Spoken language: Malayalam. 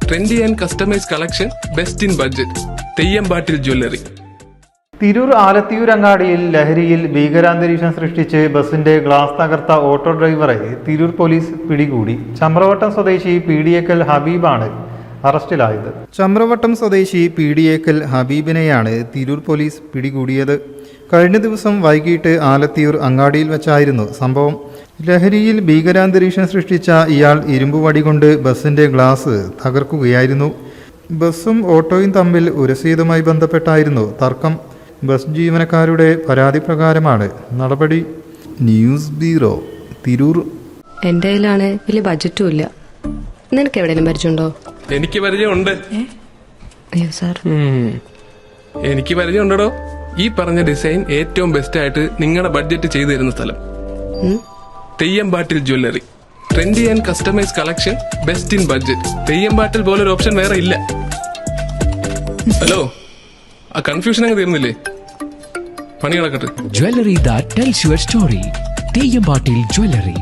Trendy and customise collection, best in budget. തെയ്യമ്പാട്ടിൽ jewellery. Tirur Alathiyur അങ്ങാടിയിൽ ലഹരിയിൽ ഭീകരാന്തരീക്ഷം സൃഷ്ടിച്ച് ബസിന്റെ ഗ്ലാസ് തകർത്ത ഓട്ടോ ഡ്രൈവറെ തിരൂർ പോലീസ് പിടികൂടി. ചമ്രവട്ടം സ്വദേശി പീഡിയേക്കൽ ഹബീബാണ് അറസ്റ്റിലായത്. ചമ്രവട്ടം സ്വദേശി പീഡിയേക്കൽ ഹബീബിനെയാണ് തിരൂർ പോലീസ് പിടികൂടിയത്. കഴിഞ്ഞ ദിവസം വൈകിട്ട് ആലത്തിയൂർ അങ്ങാടിയിൽ വെച്ചായിരുന്നു സംഭവം. ലഹരിയിൽ ഭീകരാന്തരീക്ഷം സൃഷ്ടിച്ച ഇയാൾ ഇരുമ്പുവടി കൊണ്ട് ബസിന്റെ ഗ്ലാസ് തകർക്കുകയായിരുന്നു. ബസ്സും ഓട്ടോയും തമ്മിൽ ഉരസിയതുമായി ബന്ധപ്പെട്ടായിരുന്നു തർക്കം. ബസ് ജീവനക്കാരുടെ പരാതി പ്രകാരമാണ് നടപടി. News bureau, Tirur. എന്റെ കയ്യിലാണ് വലിയ ബഡ്ജറ്റും ഇല്ല. നിനക്ക് എവിടെയെങ്കിലും പരിചയമുണ്ടോ? എനിക്ക് പരിചയമുണ്ട്. അയ്യോ സാർ, എനിക്ക് പരിചയമുണ്ടോ. ഈ പറഞ്ഞ ഡിസൈൻ ഏറ്റവും ബെസ്റ്റ് ആയിട്ട് നിങ്ങളുടെ ബഡ്ജറ്റ് ചെയ്തു തരുന്ന സ്ഥലം Theyyampattil jewellery. Trendy and customise collection, best in budget. Theyyampattil പോലൊരു ഓപ്ഷൻ വേറെ ഇല്ല. ഹലോ, ആ കൺഫ്യൂഷൻ അങ്ങ് തീർന്നില്ലേ? പണി നടക്കട്ടെ. Jewelry that tells your story. തെയ്യമ്പാട്ടിൽ jewellery.